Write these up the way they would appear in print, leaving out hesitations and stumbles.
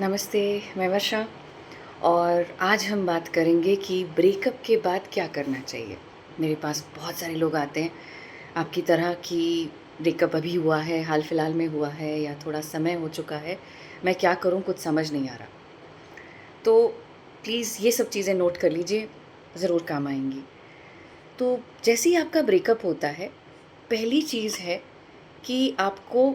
नमस्ते, मैं वर्षा और आज हम बात करेंगे कि ब्रेकअप के बाद क्या करना चाहिए। मेरे पास बहुत सारे लोग आते हैं आपकी तरह कि ब्रेकअप अभी हुआ है, हाल-फिलहाल में हुआ है या थोड़ा समय हो चुका है, मैं क्या करूँ कुछ समझ नहीं आ रहा। तो प्लीज़ ये सब चीज़ें नोट कर लीजिए, ज़रूर काम आएँगी। तो जैसे ही आपका ब्रेकअप होता है, पहली चीज़ है कि आपको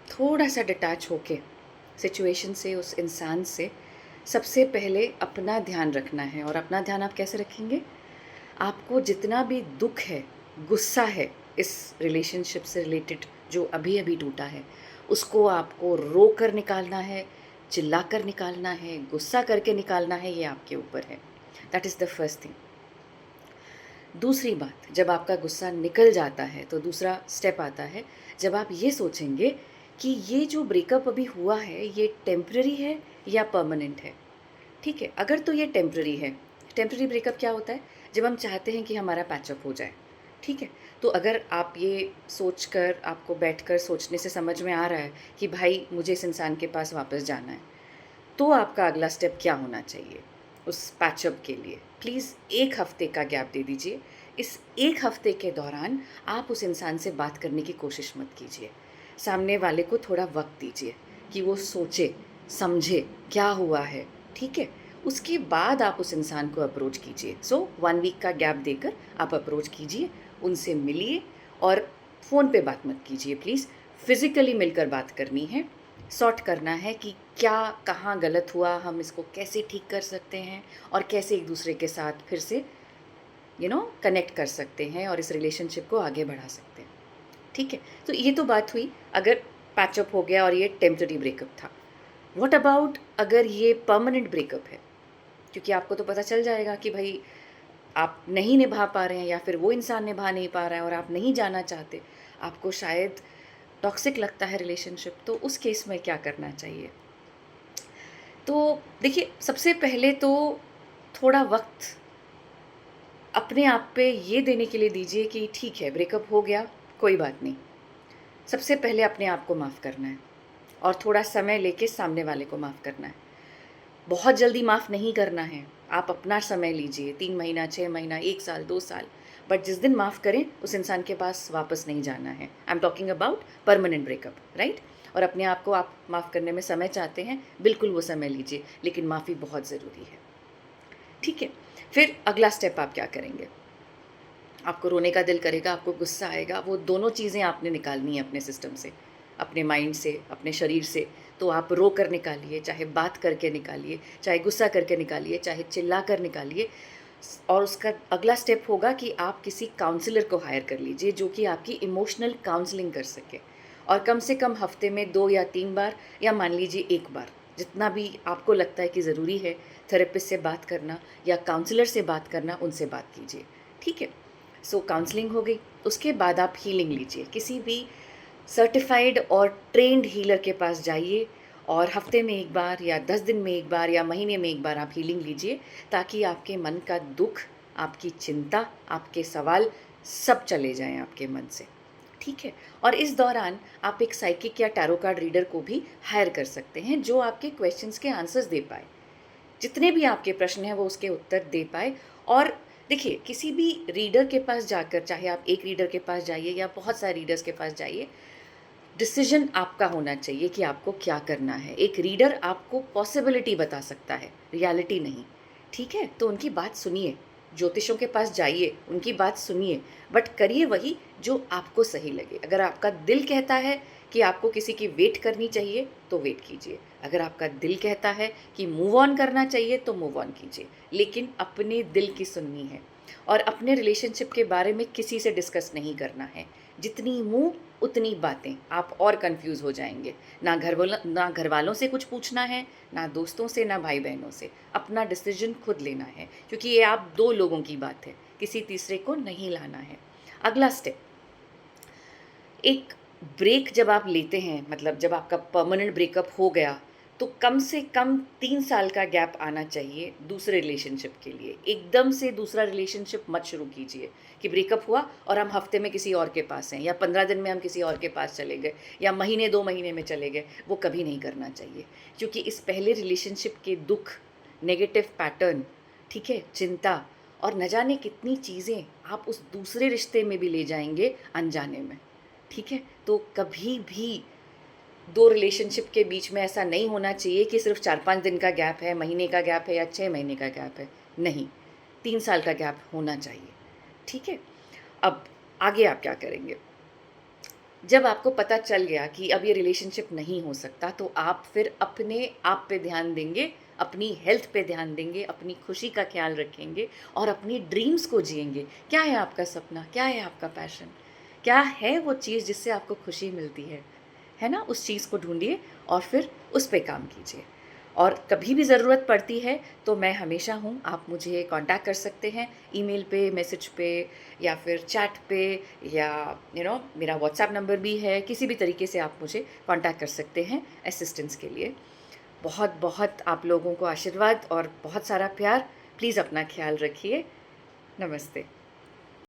थोड़ा-सा डिटैच होके सिचुएशन से, उस इंसान से सबसे पहले अपना ध्यान रखना है। और अपना ध्यान आप कैसे रखेंगे? आपको जितना भी दुःख है, गुस्सा है इस रिलेशनशिप से रिलेटेड जो अभी-अभी टूटा है, उसको आपको रो कर निकालना है, चिल्ला कर निकालना है, गुस्सा करके निकालना है, ये आपके ऊपर है। That is the first thing. दूसरी बात, जब आपका गुस्सा निकल जाता है तो दूसरा स्टेप आता है, जब आप ये सोचेंगे कि ये जो ब्रेकअप अभी हुआ है, ये टेम्पररी है या परमानेंट है। ठीक है, अगर तो ये टेम्पररी है, टेम्पररी ब्रेकअप क्या होता है? जब हम चाहते हैं कि हमारा पैचअप हो जाए, ठीक है? तो अगर आप ये सोचकर, आपको बैठकर सोचने से समझ में आ रहा है कि भाई मुझे इस इंसान के पास वापस जाना है, तो आपका अगला स्टेप क्या होना चाहिए उस पैचअप के लिए? प्लीज़ 1 हफ़्ते का गैप दे दीजिए। इस 1 हफ़्ते के दौरान आप उस इंसान से बात करने की कोशिश मत कीजिए। सामने वाले को थोड़ा वक़्त दीजिए कि वो सोचे, समझे क्या हुआ है, ठीक है? उसके बाद आप उस इंसान को अप्रोच कीजिए। सो 1 वीक का गैप देकर आप अप्रोच कीजिए, उनसे मिलिए और फ़ोन पे बात मत कीजिए प्लीज़। फ़िज़िकली मिलकर बात करनी है, सॉर्ट करना है कि क्या कहाँ गलत हुआ, हम इसको कैसे ठीक कर सकते हैं और कैसे एक दूसरे के साथ फिर से कनेक्ट कर सकते हैं और इस रिलेशनशिप को आगे बढ़ा सकते हैं। ठीक है? तो ये तो बात हुई अगर पैचअप हो गया और ये टेम्पररी ब्रेकअप था। व्हाट अबाउट अगर ये परमानेंट ब्रेकअप है? क्योंकि आपको तो पता चल जाएगा कि भई आप नहीं निभा पा रहे हैं या फिर वो इंसान निभा नहीं पा रहा है और आप नहीं जाना चाहते। आपको शायद टॉक्सिक लगता है रिलेशनशिप, तो उस केस में क्या करना चाहिए? तो देखिए, सबसे पहले तो थोड़ा वक़्त अपने आप पे ये देने के लिए दीजिए कि ठीक है, ब्रेकअप हो गया, कोई बात नहीं। सबसे पहले अपने आप को माफ़ करना है और थोड़ा समय लेके सामने वाले को माफ़ करना है। बहुत जल्दी माफ़ नहीं करना है। आप अपना समय लीजिए, 3 महीना, 6 महीना, 1 साल, 2 साल। बट जिस दिन माफ़ करें, उस इंसान के पास वापस नहीं जाना है। I am talking about permanent breakup, right? और अपने आप को आप माफ़ करने में समय चाहते हैं, बिल्कुल वो समय लीजिए, लेकिन माफ़ी बहुत ज़रूरी है। ठीक है? फिर अगला स्टेप आप क्या करेंगे? आपको रोने का दिल करेगा, आपको गुस्सा आएगा, वो दोनों चीज़ें आपने निकालनी है अपने सिस्टम से, अपने माइंड से, अपने शरीर से। तो आप रो कर निकालिए, चाहे बात करके निकालिए, चाहे गुस्सा करके निकालिए, चाहे चिल्ला कर निकालिए। और उसका अगला स्टेप होगा कि आप किसी काउंसलर को हायर कर लीजिए, जो कि आपकी इमोशनल काउंसलिंग कर सके। और कम से कम हफ्ते में 2 या 3 बार या मान लीजिए 1 बार, जितना भी आपको लगता है कि ज़रूरी है, थेरेपिस्ट से बात करना या काउंसलर से बात करना, उनसे बात कीजिए। ठीक है? सो काउंसलिंग हो गई, उसके बाद आप हीलिंग लीजिए। किसी भी सर्टिफाइड और ट्रेंड हीलर के पास जाइए और हफ्ते में 1 बार या 10 दिन में 1 बार या महीने में 1 बार आप हीलिंग लीजिए, ताकि आपके मन का दुःख, आपकी चिंता, आपके सवाल सब चले जाएँ आपके मन से। ठीक है? और इस दौरान आप एक साइकिक या टैरो कार्ड रीडर को भी हायर कर सकते हैं, जो आपके क्वेश्चंस के आंसर्स दे पाए। जितने भी आपके प्रश्न हैं वो उसके उत्तर दे पाए। और देखिए, किसी भी रीडर के पास जाकर, चाहे आप एक रीडर के पास जाइए या बहुत सारे रीडर्स के पास जाइए, डिसीजन आपका होना चाहिए कि आपको क्या करना है। एक रीडर आपको पॉसिबिलिटी बता सकता है, रियलिटी नहीं। ठीक है? तो उनकी बात सुनिए, ज्योतिषों के पास जाइए, उनकी बात सुनिए, बट करिए वही जो आपको सही लगे। अगर आपका दिल कहता है कि आपको किसी की वेट करनी चाहिए, तो वेट कीजिए। अगर आपका दिल कहता है कि मूव ऑन करना चाहिए, तो मूव ऑन कीजिए। लेकिन अपने दिल की सुननी है और अपने रिलेशनशिप के बारे में किसी से डिस्कस नहीं करना है। जितनी मुँह उतनी बातें, आप और कन्फ्यूज़ हो जाएँगे। ना घर वालों से कुछ पूछना है, ना दोस्तों से, ना भाई-बहनों से। अपना डिसीज़न खुद लेना है, क्योंकि ये आप 2 लोगों की बात है, किसी तीसरे को नहीं लाना है। अगला स्टेप, एक ब्रेक जब आप लेते हैं, मतलब जब आपका परमानेंट ब्रेकअप हो गया, तो कम से कम 3 साल का गैप आना चाहिए दूसरे रिलेशनशिप के लिए। एकदम से दूसरा रिलेशनशिप मत शुरू कीजिए कि ब्रेकअप हुआ और हम हफ्ते में किसी और के पास हैं, या 15 दिन में हम किसी और के पास चले गए, या महीने 2 महीने में चले गए। वो कभी नहीं करना चाहिए, क्योंकि इस पहले रिलेशनशिप के दुख, नेगेटिव पैटर्न, ठीक है, चिंता और न जाने कितनी चीज़ें आप उस दूसरे रिश्ते में भी ले जाएंगे अनजाने में। ठीक है, तो कभी भी 2 रिलेशनशिप के बीच में ऐसा नहीं होना चाहिए कि सिर्फ 4-5 दिन का गैप है, महीने का गैप है या 6 महीने का गैप है। नहीं, 3 साल का गैप होना चाहिए। ठीक है? अब आगे आप क्या करेंगे? जब आपको पता चल गया कि अब ये रिलेशनशिप नहीं हो सकता, तो आप फिर अपने आप पे ध्यान देंगे, अपनी हेल्थ पे ध्यान देंगे, अपनी खुशी का ख्याल रखेंगे और अपनी ड्रीम्स को जिएँगे। क्या है आपका सपना? क्या है आपका पैशन? क्या है वो चीज़ जिससे आपको खुशी मिलती है ना? उस चीज़ को ढूँढिए और फिर उस पे काम कीजिए। और कभी भी ज़रूरत पड़ती है तो मैं हमेशा हूँ, आप मुझे कांटेक्ट कर सकते हैं ईमेल पे, मैसेज पे या फिर चैट पे, या मेरा व्हाट्सएप नंबर भी है। किसी भी तरीके से आप मुझे कांटेक्ट कर सकते हैं असिस्टेंस के लिए। बहुत बहुत आप लोगों को आशीर्वाद और बहुत सारा प्यार। प्लीज़ अपना ख्याल रखिए। नमस्ते।